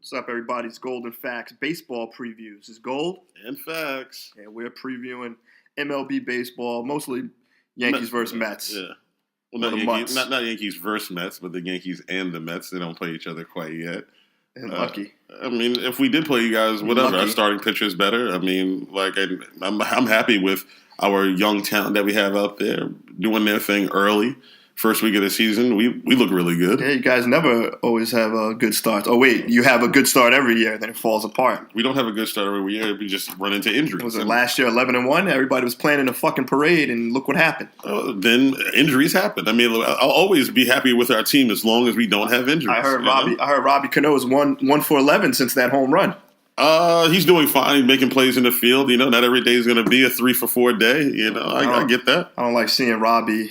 What's up, everybody? It's Golden Facts Baseball Previews. It's Gold. And Facts. And we're previewing MLB baseball, mostly Yankees versus Mets. Yeah. Well, not Yankees versus Mets, but the Yankees and the Mets. They don't play each other quite yet. And lucky. I mean, if we did play you guys, whatever. Our starting pitcher is better. I mean, I'm happy with our young talent that we have out there doing their thing early. First week of the season, we look really good. Yeah, you guys never always have a good start. Oh, wait, you have a good start every year, then it falls apart. We don't have a good start every year. We just run into injuries. Was it last year 11-1? Everybody was planning a fucking parade, and look what happened. Then injuries happen. I mean, I'll always be happy with our team as long as we don't have injuries. I heard Robbie Cano's 1 for 11 since that home run. He's doing fine. He's making plays in the field. Not every day is going to be a 3 for 4 day. I get that. I don't like seeing Robbie,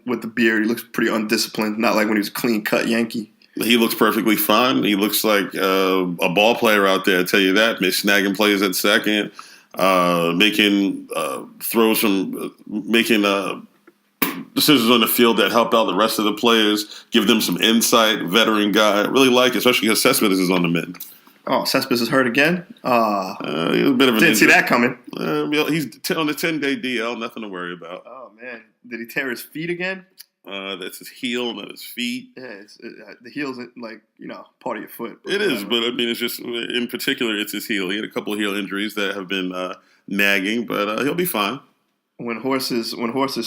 with the beard. He looks pretty undisciplined. Not like when he was a clean-cut Yankee. He looks perfectly fine. He looks like a ball player out there, I tell you that. Snagging plays at second, making throws making decisions on the field that help out the rest of the players, give them some insight. Veteran guy. I really like it, especially because Cespedes is on the mend. Oh, Cespedes is hurt again? He's a bit of an Didn't see that coming. He's on a 10-day DL, nothing to worry about. Oh, man. Did he tear his feet again? That's his heel, not his feet. Yeah, the heel's part of your foot. It is, but I mean, it's just, in particular, it's his heel. He had a couple of heel injuries that have been nagging, but he'll be fine. When horses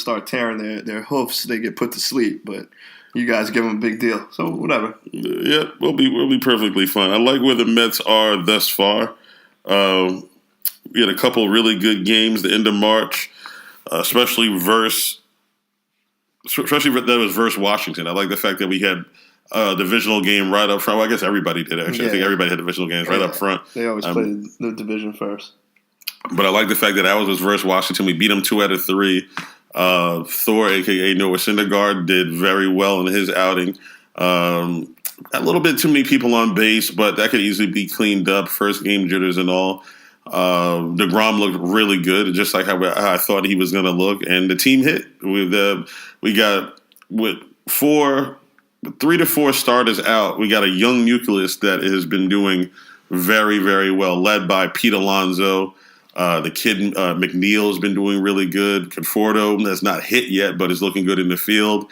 start tearing their hoofs, they get put to sleep, but you guys give them a big deal, so whatever. Yeah, we'll be perfectly fine. I like where the Mets are thus far. We had a couple really good games the end of March, especially that was versus Washington. I like the fact that we had a divisional game right up front. Well, I guess everybody did actually. Yeah. I think everybody had divisional games right up front. They always play the division first. But I like the fact that ours was versus Washington. We beat them 2 out of 3. Thor, a.k.a. Noah Syndergaard, did very well in his outing. A little bit too many people on base, but that could easily be cleaned up. First game jitters and all. DeGrom looked really good, just like how I thought he was going to look. And the team hit. We got with 3 to 4 starters out. We got a young nucleus that has been doing very, very well, led by Pete Alonso. The kid McNeil has been doing really good. Conforto has not hit yet, but is looking good in the field.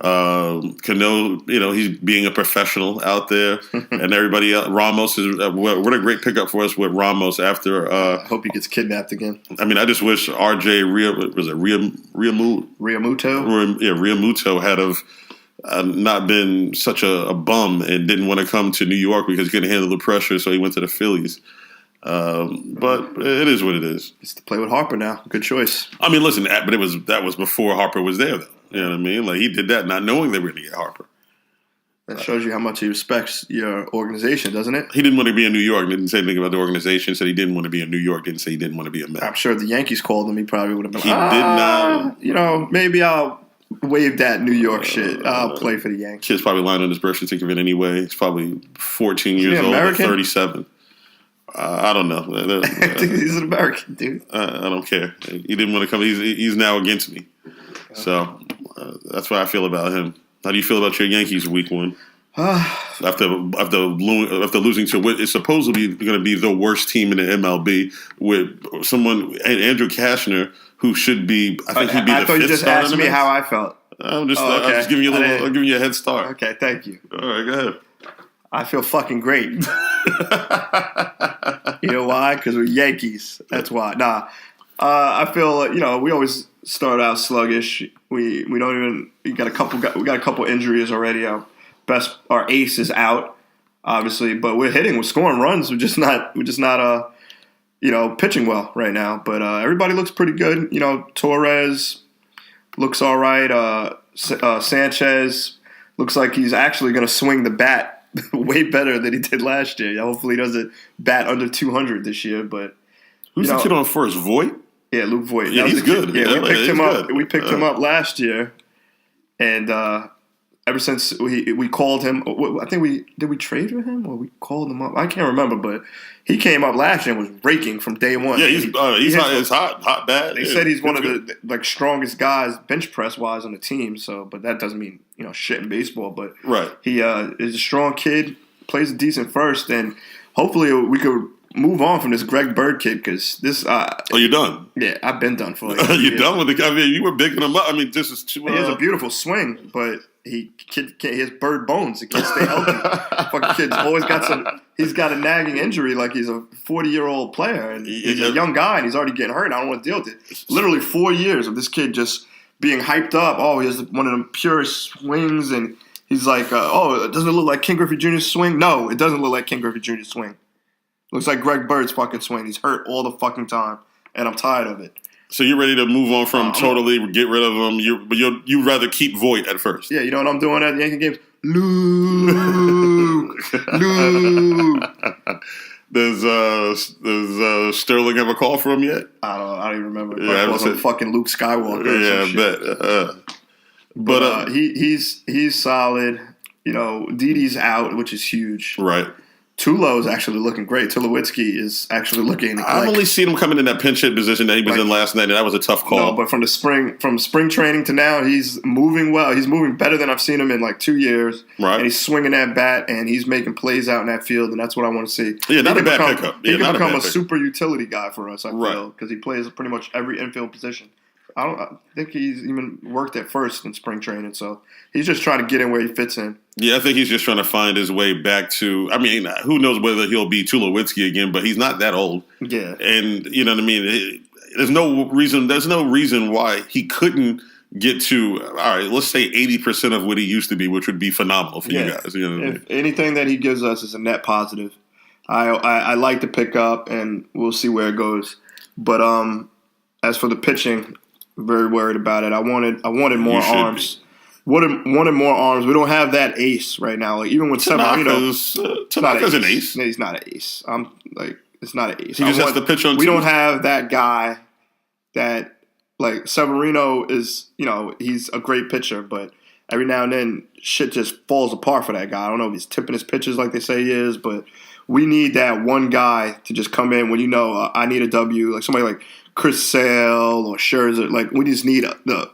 Cano, he's being a professional out there, and everybody else. Ramos is what a great pickup for us with Ramos. After I hope he gets kidnapped again. I mean, I just wish RJ Realmuto had not been such a bum and didn't want to come to New York because he couldn't handle the pressure, so he went to the Phillies. But it is what it is. It's to play with Harper now. Good choice. I mean, listen, but that was before Harper was there, though. You know what I mean? Like, he did that not knowing they were going to get Harper. That shows you how much he respects your organization, doesn't it? He didn't want to be in New York. Didn't say anything about the organization. Said he didn't want to be in New York. Didn't say he didn't want to be a Met. I'm sure if the Yankees called him, he probably would have been did not. Maybe I'll waive that New York shit. I'll play for the Yankees. Kid's probably lying on his birth certificate anyway. He's probably 14 years old or 37. I don't know. He's an American, dude. I don't care. He didn't want to come. He's now against me. So that's what I feel about him. How do you feel about your Yankees week 1? After losing to what is supposedly going to be the worst team in the MLB with someone, Andrew Cashner, who should be, I think he'd be the fifth starter. I thought you just asked me how I felt. I'm just giving you I'm giving you a head start. Okay, thank you. All right, go ahead. I feel fucking great. You know why? Because we're Yankees. That's why. I feel we always start out sluggish. We got a couple injuries already. Our ace is out, obviously, but we're scoring runs. We're just not pitching well right now. But everybody looks pretty good. Torres looks all right. Sanchez looks like he's actually going to swing the bat way better than he did last year. Hopefully he doesn't bat under 200 this year. But who's the kid on first? Voit? Yeah, Luke Voit. Yeah, he's good. Yeah, we picked him up. We picked him up last year, and ever since we called him, I think did we trade for him or we called him up? I can't remember, but he came up last year and was raking from day one. Yeah, he's hot bad. They said he's one of the strongest guys bench press wise on the team. So, but that doesn't mean shit in baseball. But right, he is a strong kid. plays a decent first, and hopefully we could move on from this Greg Bird kid because this. You're done? Yeah, I've been done for. Like You're done with the. I mean, you were bigging him up. I mean, this is too. He has a beautiful swing, but he has bird bones. He can't stay healthy. Fucking kid's always got some. He's got a nagging injury, like he's a 40-year-old player, and he's a young guy, and he's already getting hurt. I don't want to deal with it. Literally 4 years of this kid just being hyped up. Oh, he has one of the purest swings, and he's like, oh, doesn't it look like Ken Griffey Jr.'s swing? No, it doesn't look like Ken Griffey Jr.'s swing. Looks like Greg Bird's fucking swing. He's hurt all the fucking time, and I'm tired of it. So you're ready to move on from totally get rid of him, but you'd rather keep Voit at first. Yeah, you know what I'm doing at the Yankee games? Luke. Does Sterling have a call for him yet? I don't even remember. Yeah, I was fucking Luke Skywalker. Yeah, I bet. But he's solid. You know, Didi's out, which is huge. Right. Tulo's actually looking great. Tulowitzki is actually looking. I've only seen him coming in that pinch hit position that he was in last night, and that was a tough call. No, but from spring training to now, he's moving well. He's moving better than I've seen him in like 2 years. Right. And he's swinging that bat, and he's making plays out in that field, and that's what I want to see. Yeah, not a bad pickup. He can become a super utility guy for us, I feel, because he plays pretty much every infield position. I think he's even worked at first in spring training, so he's just trying to get in where he fits in. Yeah, I think he's just trying to find his way back to. I mean, who knows whether he'll be Tulowitzki again? But he's not that old. Yeah, and you know what I mean. There's no reason why he couldn't get to. All right, let's say 80% of what he used to be, which would be phenomenal for you guys. You know what I mean? Anything that he gives us is a net positive. I like to pick up, and we'll see where it goes. But as for the pitching, very worried about it. I wanted more arms. Wanted more arms. We don't have that ace right now. Like even with Tanaka's an ace. No, he's not an ace. It's not an ace. He just has to pitch on. We don't have that guy that like Severino is. You know, he's a great pitcher, but every now and then shit just falls apart for that guy. I don't know if he's tipping his pitches like they say he is, but we need that one guy to just come in when I need a W. Like somebody like Chris Sale or Scherzer. Like we just need the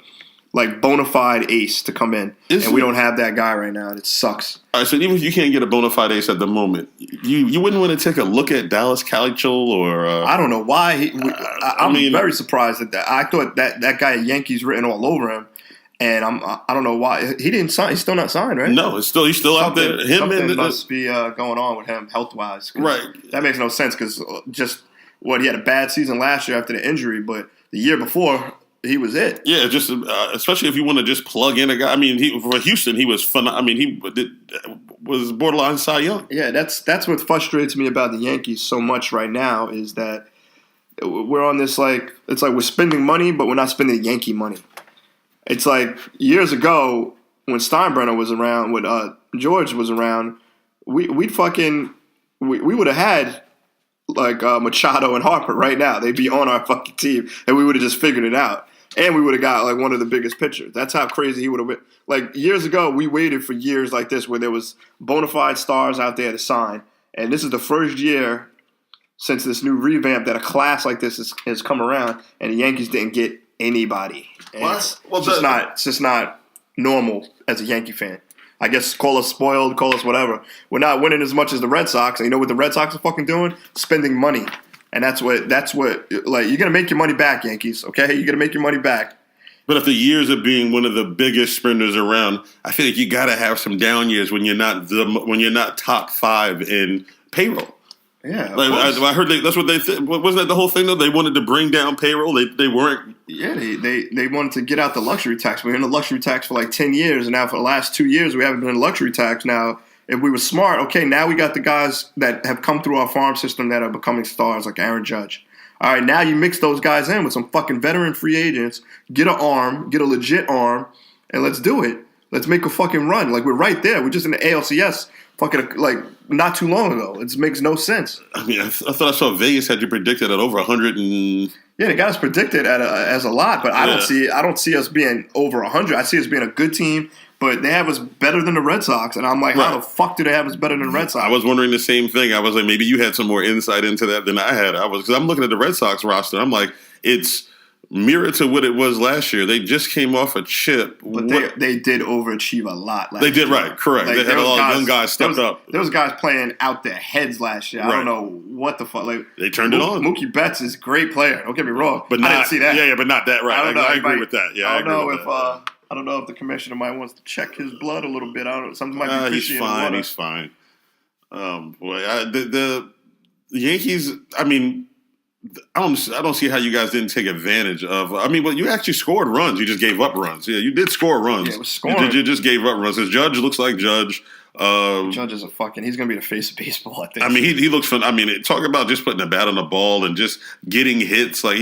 bona fide ace to come in, and we don't have that guy right now, and it sucks. All right, so even if you can't get a bona fide ace at the moment, you wouldn't want to take a look at Dallas Keuchel or I don't know why. I'm very surprised at that. I thought that guy at Yankees written all over him, and I don't know why he didn't sign. He's still not signed, right? No, he's still out there. Something must be going on with him health wise, right? That makes no sense because he had a bad season last year after the injury, but the year before. He was it. Yeah, just especially if you want to just plug in a guy. I mean, for Houston, he was fun. I mean, he was borderline Cy Young. Yeah, that's what frustrates me about the Yankees so much right now is that we're on this it's like we're spending money, but we're not spending Yankee money. It's like years ago when Steinbrenner was around, when George was around, we would have had. Like Machado and Harper right now. They'd be on our fucking team, and we would have just figured it out. And we would have got like one of the biggest pitchers. That's how crazy he would have been. Like years ago, we waited for years like this where there was bona fide stars out there to sign. And this is the first year since this new revamp that a class like this has come around, and the Yankees didn't get anybody. And it's just not normal as a Yankee fan. I guess call us spoiled, call us whatever. We're not winning as much as the Red Sox. And you know what the Red Sox are fucking doing? Spending money. And that's what like you're gonna make your money back, Yankees, okay? You're gonna make your money back. But after years of being one of the biggest spenders around, I feel like you gotta have some down years when you're not top 5 in payroll. Yeah, I heard that's what they wasn't that the whole thing though? They wanted to bring down payroll. They weren't. Yeah, they wanted to get out the luxury tax. We were in the luxury tax for like 10 years, and now for the last 2 years we haven't been in luxury tax. Now, if we were smart, okay, now we got the guys that have come through our farm system that are becoming stars, like Aaron Judge. All right, now you mix those guys in with some fucking veteran free agents. Get an arm, get a legit arm, and let's do it. Let's make a fucking run. Like we're right there. We're just in the ALCS. Fucking like not too long ago. It makes no sense. I mean, I thought I saw Vegas had you predicted at over 100 and. Yeah, they got us predicted as a lot, but I don't see us being over 100. I see us being a good team, but they have us better than the Red Sox, and I'm like, how the fuck do they have us better than the Red Sox? I was wondering the same thing. I was like, maybe you had some more insight into that than I had. Because I'm looking at the Red Sox roster. I'm like, it's mirror to what it was last year. They just came off a chip. But they did overachieve a lot last year. They did, right, correct. Like, they had a lot of young guys stepped up. There was guys playing out their heads last year. Right. I don't know what the fuck. Like, they turned it on. Mookie Betts is a great player. Don't get me wrong. But I didn't see that. Yeah, but not that, right. I agree with that. Yeah, I don't know if the commissioner might wants to check his blood a little bit. I don't know. Something might be fishy. He's fine. Boy, the Yankees, I mean, I don't see how you guys didn't take advantage of. I mean, well, you actually scored runs. You just gave up runs. Yeah, you did score runs. Yeah, it was scoring. You just gave up runs. His Judge looks like Judge. Judge is he's going to be the face of baseball, I think. I mean, he looks fun. I mean, talk about just putting a bat on the ball and just getting hits. Like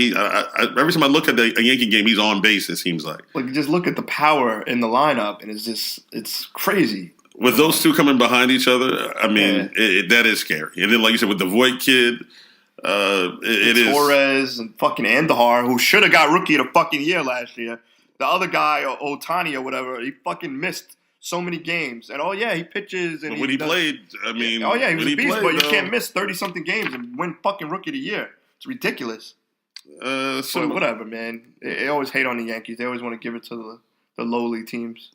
every time I look at a Yankee game, he's on base, it seems like. Like, just look at the power in the lineup, and it's crazy. With those two coming behind each other, I mean, that is scary. And then, like you said, with the Voit kid, it is Torres and fucking Andahar, who should have got Rookie of the fucking Year last year. The other guy, Ohtani or whatever, he fucking missed so many games. And he pitches. And when he played, I mean, he was a beast, but you can't miss 30-something games and win fucking Rookie of the Year. It's ridiculous. So whatever, man. They always hate on the Yankees. They always want to give it to the lowly teams.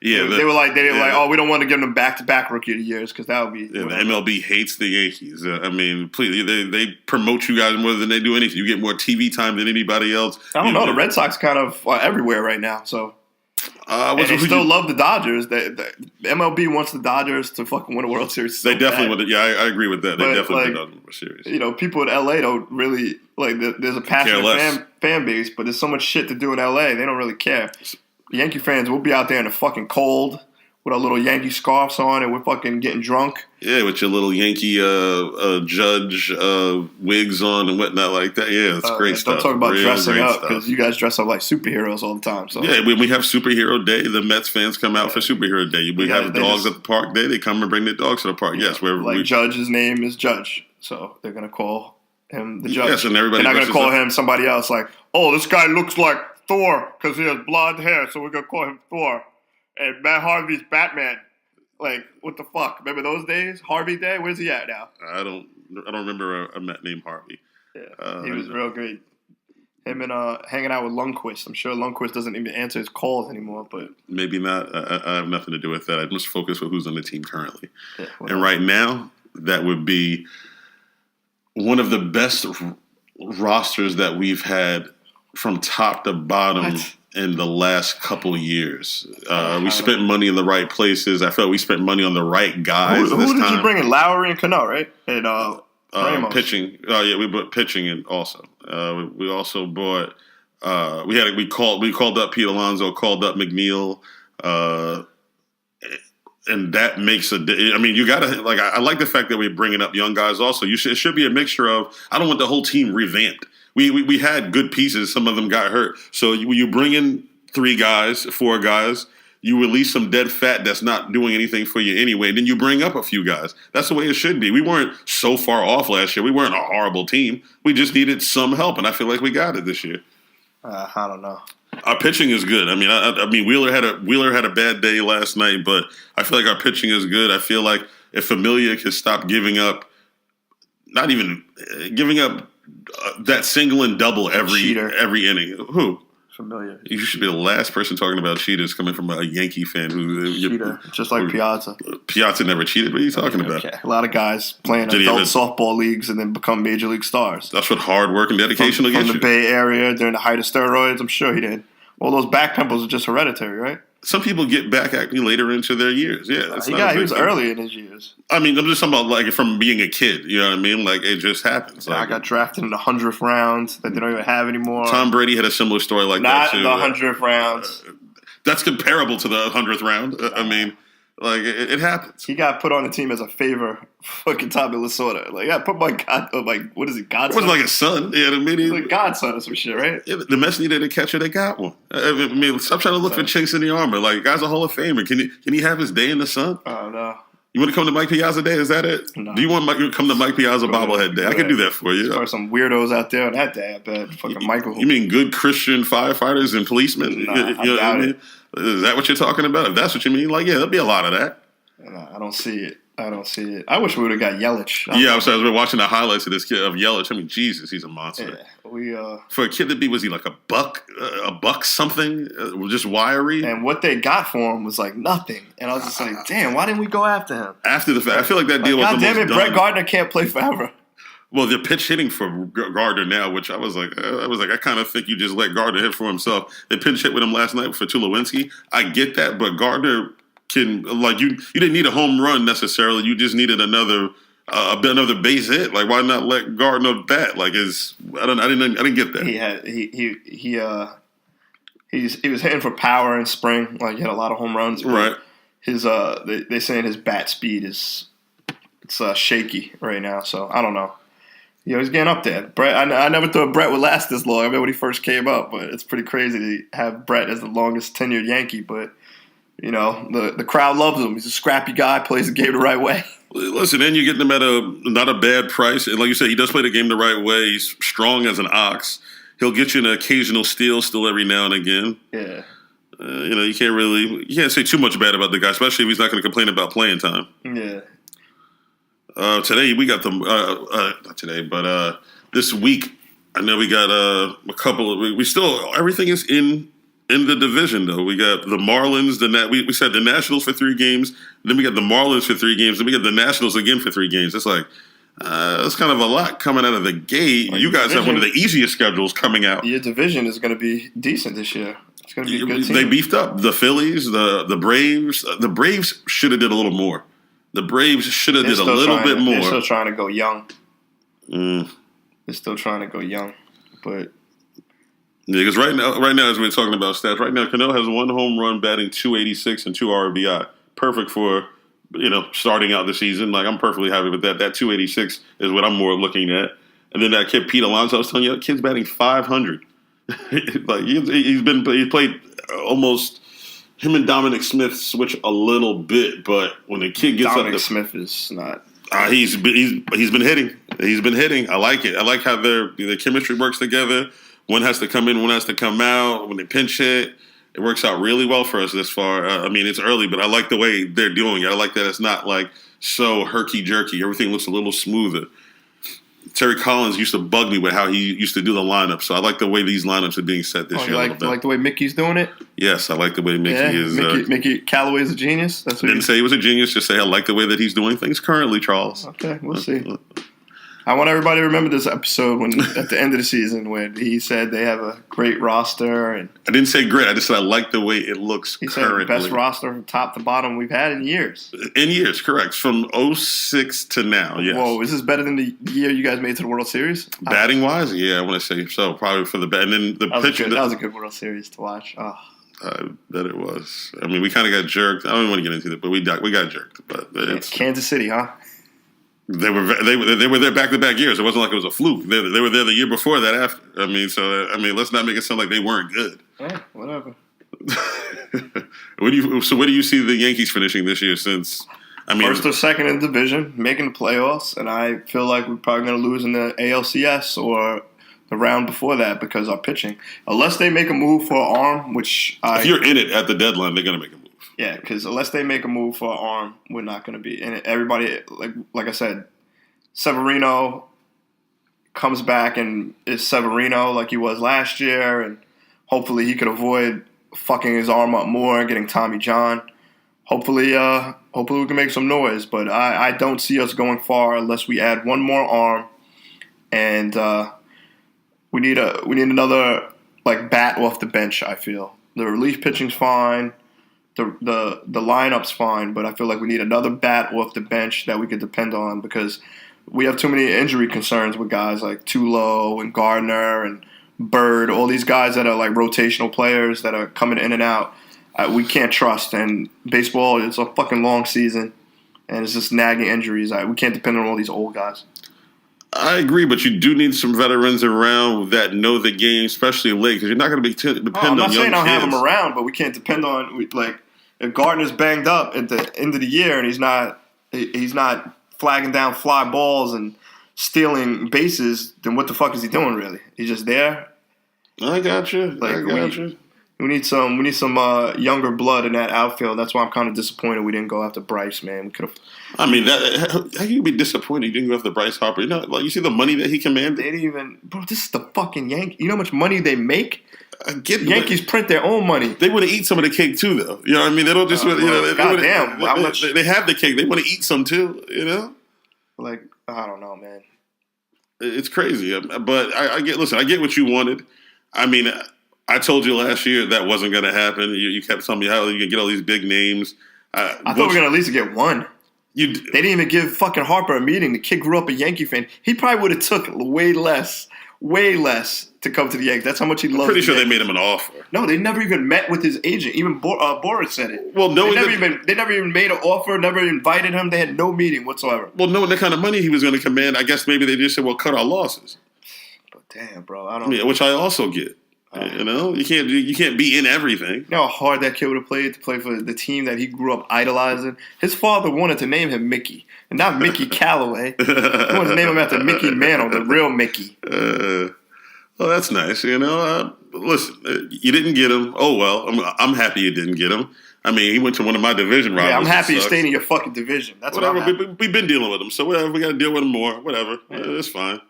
They were like, oh, we don't want to give them back-to-back Rookie of the Years because that would be. Yeah, the MLB hates the Yankees. I mean, please, they promote you guys more than they do anything. You get more TV time than anybody else. I don't know. The Red Sox kind of are everywhere right now, so. And they still love the Dodgers. The MLB wants the Dodgers to fucking win a World Series. They definitely want it. Yeah, I agree with that. They definitely want a World Series. You know, people in LA don't really like. There's a passionate fan base, but there's so much shit to do in LA. They don't really care. Yankee fans, we'll be out there in the fucking cold with our little Yankee scarves on, and we're fucking getting drunk. Yeah, with your little Yankee Judge wigs on and whatnot like that. Yeah, it's great stuff. Don't talk about dressing up because you guys dress up like superheroes all the time. So yeah, when we have Superhero Day, the Mets fans come out for Superhero Day. We have dogs at the park day. They come and bring their dogs to the park. Yes, Judge's name is Judge, so they're gonna call him the Judge. Yes, and everybody. They're not gonna call him somebody else. Like, oh, this guy looks like Thor because he has blonde hair, so we're gonna call him Thor. And Matt Harvey's Batman. Like, what the fuck? Remember those days? Harvey Day? Where's he at now? I don't remember a Met named Harvey. Yeah, he was real great. Him and hanging out with Lundqvist. I'm sure Lundqvist doesn't even answer his calls anymore, but maybe not. I have nothing to do with that. I'm just focused with who's on the team currently. Yeah, and right now, that would be one of the best rosters that we've had from top to bottom. What? In the last couple of years. We spent money in the right places. I felt we spent money on the right guys. Who did you bring in? Lowry and Cano, right? And Ramos. Pitching. We bought pitching in also. We also bought. We called up Pete Alonso, called up McNeil, and that makes a. I mean, you gotta like. I like the fact that we're bringing up young guys. Also, it should be a mixture of. I don't want the whole team revamped. We had good pieces. Some of them got hurt. So you bring in 3 guys, 4 guys. You release some dead fat that's not doing anything for you anyway. Then you bring up a few guys. That's the way it should be. We weren't so far off last year. We weren't a horrible team. We just needed some help, and I feel like we got it this year. I don't know. Our pitching is good. I mean, Wheeler had a bad day last night, but I feel like our pitching is good. I feel like if Familia could stop giving up, not even giving up. That single and double every inning. Who? Familiar. You should be the last person talking about cheaters coming from a Yankee fan cheater, just like Piazza. Piazza never cheated. What are you talking about? Okay. A lot of guys playing adult softball leagues and then become major league stars. That's what hard work and dedication will get you. From the Bay Area during the height of steroids, I'm sure he did. All those back pimples are just hereditary, right? Some people get back acne later into their years. Yeah, he was early in his years. I mean, I'm just talking about like from being a kid. You know what I mean? Like it just happens. I got drafted in the 100th round that they don't even have anymore. Tom Brady had a similar story like that too. Not the 100th round. That's comparable to the 100th round. I mean, like it happens. He got put on the team as a favor. Fucking Tommy Lasorda. Like, yeah, put my god. Like, what is he? Godson. It wasn't like a son. Yeah, I mean, like godson or some shit, right? Yeah, the Mets needed a catcher. They got one. I mean, stop trying to look for chinks in the armor. Like, guy's a Hall of Famer. Can he have his day in the sun? Oh no. You want to come to Mike Piazza Day? Is that it? No. Do you want to come to Mike Piazza bobblehead day? I can do that for you. There are some weirdos out there on that day. I bet. Fucking Michael. You mean good Christian firefighters and policemen? Nah, you know what I mean? Is that what you're talking about? If that's what you mean, like, yeah, there'll be a lot of that. No, I don't see it. I wish we would have got Yelich. I was watching the highlights of this kid of Yelich. I mean, Jesus, he's a monster. Yeah, for a kid to be, was he like a buck something, just wiry? And what they got for him was like nothing. And I was just like, damn, why didn't we go after him? After the fact, I feel like that deal was God damn it, done. Brett Gardner can't play forever. Well, they're pitch hitting for Gardner now, which I was like, I kind of think you just let Gardner hit for himself. They pinch hit with him last night for Tulowitzki. I get that, but Gardner can, like, you didn't need a home run necessarily. You just needed another base hit. Like, why not let Gardner bat? Like, I didn't get that. He was hitting for power in spring. Like, he had a lot of home runs. Right. They saying his bat speed is shaky right now. So I don't know. He's getting up there. Brett, I never thought Brett would last this long. I remember when he first came up, but it's pretty crazy to have Brett as the longest tenured Yankee. But, the crowd loves him. He's a scrappy guy, plays the game the right way. Listen, and you're getting him at not a bad price. And like you said, he does play the game the right way. He's strong as an ox. He'll get you an occasional steal still every now and again. Yeah. You can't say too much bad about the guy, especially if he's not going to complain about playing time. Yeah. Today we got not today, but this week I know we got a couple of. We still everything is in the division though. We got the Marlins. We said the Nationals for 3 games. Then we got the Marlins for 3 games. Then we got the Nationals again for 3 games. It's like that's kind of a lot coming out of the gate. You guys have one of the easiest schedules coming out. Your division is going to be decent this year. It's going to be a good team. They beefed up the Phillies, the Braves. The Braves should have did a little more. The Braves should have did a little bit more. They're still trying to go young. They're still trying to go young, but yeah, because right now, as we're talking about stats, right now Cano has 1 home run, batting .286 and 2 RBI. Perfect for starting out the season. Like, I'm perfectly happy with that. That .286 is what I'm more looking at. And then that kid Pete Alonso, I was telling you, that kid's batting .500. Like he played almost. Him and Dominic Smith switch a little bit, but when the kid gets Dominic Smith is not. He's been hitting. He's been hitting. I like it. I like how their chemistry works together. One has to come in, one has to come out. When they pinch hit, it works out really well for us this far. It's early, but I like the way they're doing it. I like that it's not like so herky jerky. Everything looks a little smoother. Terry Collins used to bug me with how he used to do the lineup, so I like the way these lineups are being set this year. You like the way Mickey's doing it? Yes, I like the way Mickey is. Mickey Callaway's a genius. That's what didn't say he was a genius. Just say I like the way that he's doing things currently, Charles. Okay, we'll see. I want everybody to remember this episode when at the end of the season when he said they have a great roster. And I didn't say great. I just said I like the way it looks currently. He said best roster from top to bottom we've had in years. In years, correct. From 06 to now, yes. Whoa, is this better than the year you guys made it to the World Series? Batting-wise, yeah, I want to say so. Probably for the bat. And then the pitching. That was a good World Series to watch. Oh. I bet it was. We kind of got jerked. I don't even want to get into it, but we got jerked. But Kansas City, huh? They were there back-to-back years. It wasn't like it was a fluke. They were there the year before that. After let's not make it sound like they weren't good. Yeah, whatever. Where do you see the Yankees finishing this year? Since first or second in the division, making the playoffs, and I feel like we're probably going to lose in the ALCS or the round before that because our pitching, unless they make a move for an arm, if you're in it at the deadline, they're going to make a move. Yeah, because unless they make a move for an arm, we're not going to be in it. Everybody, like I said, Severino comes back and is Severino like he was last year, and hopefully he could avoid fucking his arm up more and getting Tommy John. Hopefully we can make some noise, but I don't see us going far unless we add one more arm, and we need another bat off the bench. I feel the relief pitching's fine. The lineup's fine, but I feel like we need another bat off the bench that we could depend on because we have too many injury concerns with guys like Tulo and Gardner and Bird, all these guys that are like rotational players that are coming in and out. We can't trust, and baseball is a fucking long season, and it's just nagging injuries. We can't depend on all these old guys. I agree, but you do need some veterans around that know the game, especially late, because you're not going to be depend on young kids. I'm not saying I don't have them around, but we can't depend on if Gardner's banged up at the end of the year and he's not flagging down fly balls and stealing bases, then what the fuck is he doing really? He's just there. I got you. We need some younger blood in that outfield. That's why I'm kind of disappointed we didn't go after Bryce, man. We could have. I mean, how can you be disappointed you didn't go after Bryce Harper? You know, like you see the money that he commanded. They didn't even, bro. This is the fucking Yankees. You know how much money they make? I get the Yankees print their own money. They want to eat some of the cake too, though. You know what I mean? They don't just goddamn. How much? They have the cake. They want to eat some too. You know? Like, I don't know, man. It's crazy, but I get. Listen, I get what you wanted. I mean, I told you last year that wasn't going to happen. You kept telling me how you could get all these big names. I thought we were going to at least get one. They didn't even give fucking Harper a meeting. The kid grew up a Yankee fan. He probably would have took way less to come to the Yankees. That's how much he loves. I'm pretty sure they made him an offer. No, they never even met with his agent. Even Boris said it. Well, no, they never even made an offer. Never invited him. They had no meeting whatsoever. Well, knowing the kind of money he was going to command, I guess maybe they just said, "Well, cut our losses." But damn, bro, I don't. Yeah, which I also get. You know, you can't be in everything. You know how hard that kid would have played to play for the team that he grew up idolizing? His father wanted to name him Mickey, and not Mickey Callaway. He wanted to name him after Mickey Mantle, the real Mickey. Well, that's nice. You know, listen, you didn't get him. Oh, well, I'm happy you didn't get him. I mean, he went to one of my division rivals. Yeah, I'm happy he stayed in your fucking division. That's whatever. What I'm happy. We've been dealing with him, so whatever. We got to deal with him more. Whatever. Yeah. It's fine.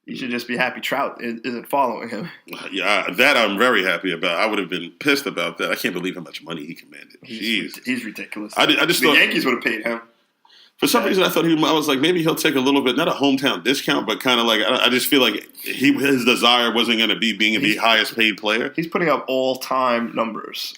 You should just be happy Trout isn't following him. Yeah, that I'm very happy about. I would have been pissed about that. I can't believe how much money he commanded. He's ridiculous. I just the thought Yankees would have paid him. For some reason, I thought I was like, maybe he'll take a little bit, not a hometown discount, but kind of like, I just feel like his desire wasn't going to be being the highest paid player. He's putting up all-time numbers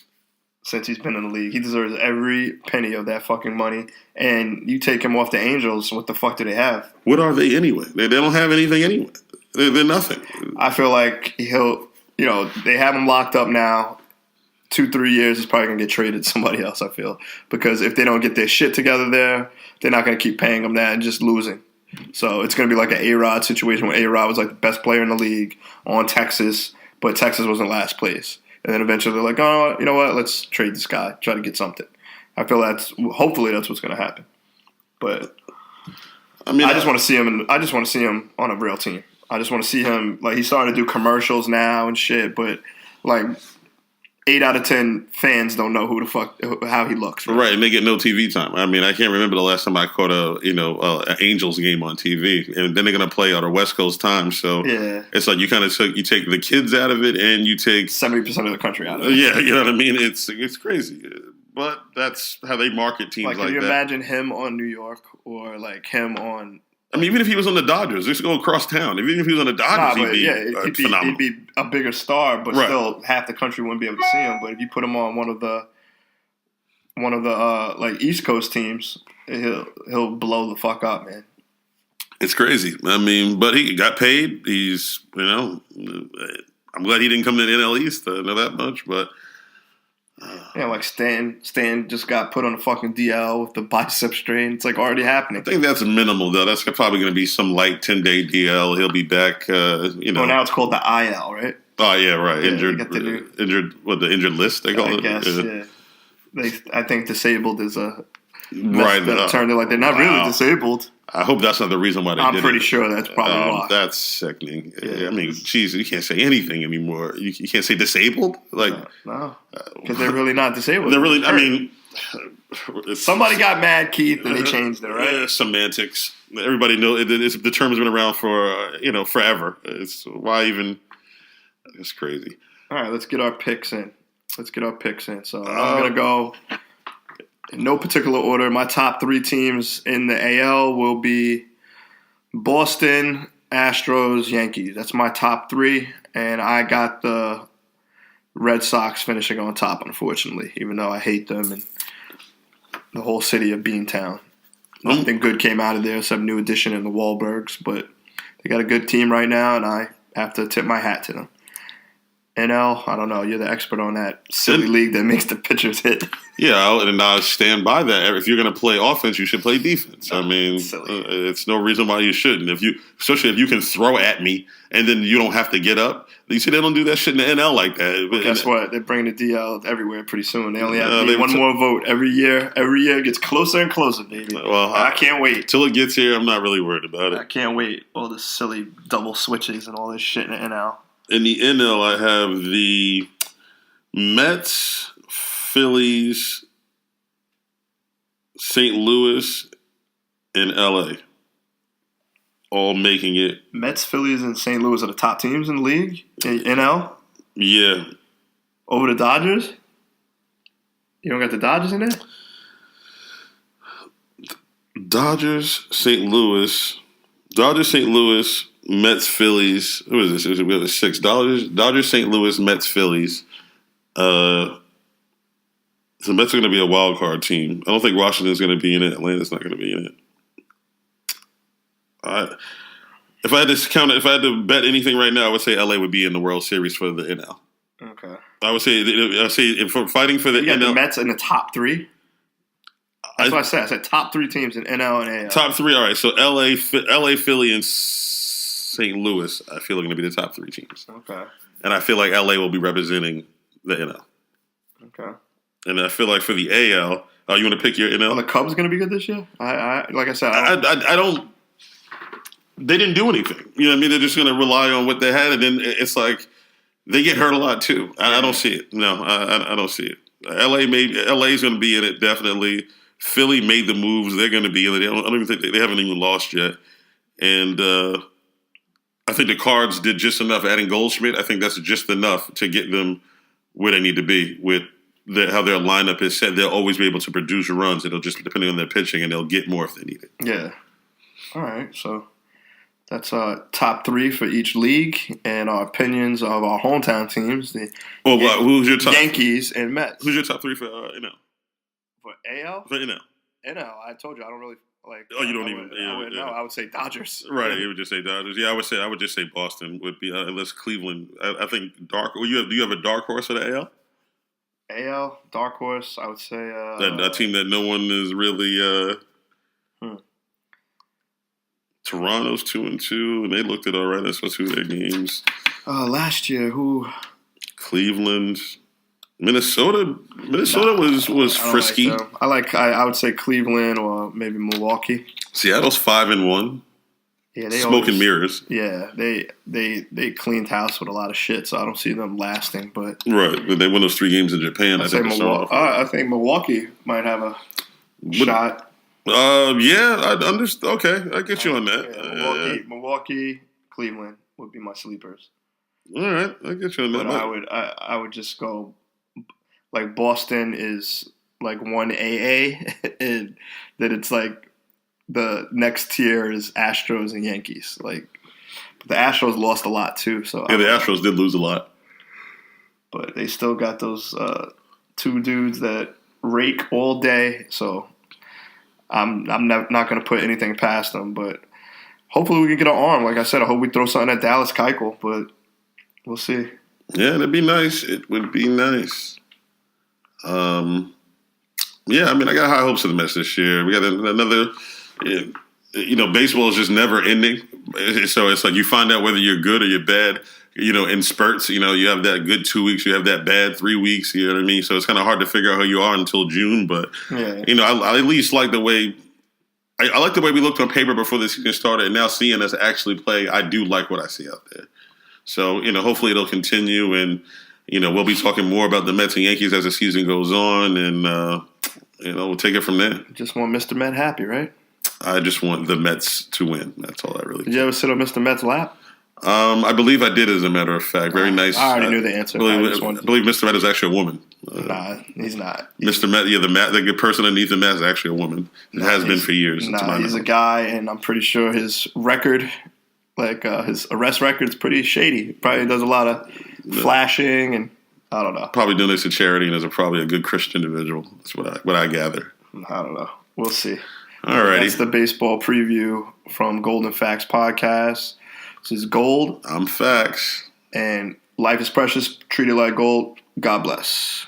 since he's been in the league. He deserves every penny of that fucking money. And you take him off the Angels, what the fuck do they have? What are they anyway? They don't have anything anyway. They're nothing. I feel like they have him locked up now. 2-3 years, he's probably going to get traded to somebody else, I feel. Because if they don't get their shit together there, they're not going to keep paying him that and just losing. So it's going to be like an A-Rod situation where A-Rod was like the best player in the league on Texas, but Texas was in last place. And then eventually they're like, oh, you know what, let's trade this guy, try to get something. I feel hopefully that's what's going to happen. But I mean, I just want to see him on a real team. I just want to see him, like, he's starting to do commercials now and shit, but like 8 out of 10 fans don't know how he looks. Right, and they get no TV time. I mean, I can't remember the last time I caught an Angels game on TV, and then they're going to play on a West Coast time. So yeah, it's like you take the kids out of it, and you take 70% of the country out of it. Yeah, you know what I mean. It's crazy, but that's how they market teams like that. Can you imagine him on New York or like him on? I mean, even if he was on the Dodgers, just go across town. Even if he was on the Dodgers, he'd be phenomenal. He'd be a bigger star, but still half the country wouldn't be able to see him. But if you put him on one of the like East Coast teams, he'll blow the fuck up, man. It's crazy. I mean, but he got paid. He's I'm glad he didn't come to the NL East. I know that much, but. Yeah, like Stan just got put on a fucking DL with the bicep strain. It's like already happening. I think that's minimal though. That's probably going to be some light 10-day DL. He'll be back. Well, now it's called the IL, right? Oh yeah, right. Yeah, Injured. What the injured list they call it? I guess. Yeah. I think disabled is a right. Turned it like they're not really disabled. I hope that's not the reason why they did it. I'm pretty sure that's probably why. That's sickening. Yeah, I mean, geez, you can't say anything anymore. You can't say disabled? Like, no. Because they're really not disabled. They're really, I mean. Somebody got mad, Keith, and they changed it, right? Semantics. Everybody knows the term has been around for, forever. It's why even, it's crazy. All right, let's get our picks in. So I'm going to go in no particular order. My top 3 teams in the AL will be Boston, Astros, Yankees. That's my top 3, and I got the Red Sox finishing on top, unfortunately, even though I hate them and the whole city of Beantown. Nothing good came out of there except new addition in the Wahlbergs, but they got a good team right now, and I have to tip my hat to them. NL, I don't know. You're the expert on that silly league that makes the pitchers hit. Yeah, and I stand by that. If you're going to play offense, you should play defense. I mean, it's no reason why you shouldn't. Especially if you can throw at me and then you don't have to get up. You see, they don't do that shit in the NL like that. Well, guess what? They're bringing the DL everywhere pretty soon. They only have one more vote every year. Every year it gets closer and closer, baby. Well, I can't wait. Till it gets here, I'm not really worried about it. I can't wait. All the silly double switches and all this shit in the NL. In the NL, I have the Mets, Phillies, St. Louis, and LA. All making it. Mets, Phillies, and St. Louis are the top teams in the league? In NL? Yeah. Over the Dodgers? You don't got the Dodgers in there? Dodgers, St. Louis, Mets, Phillies. What is this? We have 6. Dodgers, St. Louis, Mets, Phillies. So Mets are going to be a wild card team. I don't think Washington's going to be in it. Atlanta's not going to be in it. If I had to bet anything right now, I would say LA would be in the World Series for the NL. Okay. I would say if we're fighting for the you got NL, the Mets in the top 3. That's what I said. I said top 3 teams in NL and AL. Top 3. All right. So LA, Philly, and St. Louis, I feel are going to be the top 3 teams. Okay. And I feel like LA will be representing the NL. Okay. And I feel like for the AL, you want to pick your NL? Are the Cubs going to be good this year? Like I said, I don't. They didn't do anything. You know what I mean? They're just going to rely on what they had, and then it's like they get hurt a lot too. I don't see it. No, I don't see it. LA's going to be in it definitely. Philly made the moves. They're going to be in it. I don't even think they haven't even lost yet. And I think the Cards did just enough. Adding Goldschmidt, I think that's just enough to get them where they need to be with how their lineup is set. They'll always be able to produce runs. It'll just depending on their pitching, and they'll get more if they need it. Yeah. All right. So that's top 3 for each league and our opinions of our hometown teams. Who's your top? Yankees and Mets. Who's your top 3 for NL? For AL? For NL. NL, I told you I don't really like. Oh, you don't even. No, I would say Dodgers. Right, you would just say Dodgers. Yeah, I would just say Boston would be unless Cleveland. I think dark. Do you have a dark horse for the AL? AL dark horse. I would say a team that no one is really. Toronto's 2-2, and they looked it all right. That's what's 2 of their games. Last year, who? Cleveland. Minnesota was frisky. I would say Cleveland or maybe Milwaukee. Seattle's 5-1. Yeah, smoke and mirrors. Yeah, they cleaned house with a lot of shit, so I don't see them lasting. But right, but they won those 3 games in Japan. I think Milwaukee might have a shot. Yeah, I understand. Okay, I get you on that. Yeah, Milwaukee, Cleveland would be my sleepers. All right, I get you on that. But I would just go like Boston is like 1AA, and then it's like the next tier is Astros and Yankees. Like the Astros lost a lot too, so yeah, the Astros did lose a lot, but they still got those 2 dudes that rake all day. So I'm not going to put anything past them, but hopefully we can get an arm. Like I said, I hope we throw something at Dallas Keuchel, but we'll see. Yeah, that'd be nice. It would be nice. Yeah, I mean, I got high hopes for the Mets this year. We got another. Baseball is just never ending. So it's like you find out whether you're good or you're bad. In spurts. You have that good 2 weeks, you have that bad 3 weeks. You know what I mean? So it's kind of hard to figure out who you are until June. But yeah. I at least like the way. I like the way we looked on paper before the season started, and now seeing us actually play, I do like what I see out there. So hopefully it'll continue, and we'll be talking more about the Mets and Yankees as the season goes on, and we'll take it from there. Just want Mr. Met happy, right? I just want the Mets to win. That's all I really. Did you ever sit on Mr. Met's lap? I believe I did, as a matter of fact. Very nice. I already knew the answer. I believe Mr. Met is actually a woman. Nah, he's not. Mr. Met, the good person underneath the mat is actually a woman. It has been for years. He's a guy, and I'm pretty sure his record, his arrest record, is pretty shady. Probably does a lot of flashing, and I don't know. Probably donates to charity, and is probably a good Christian individual. That's what I gather. I don't know. We'll see. All righty. That's the baseball preview from Golden Facts Podcast. This is Gold. I'm Facts. And life is precious. Treat it like gold. God bless.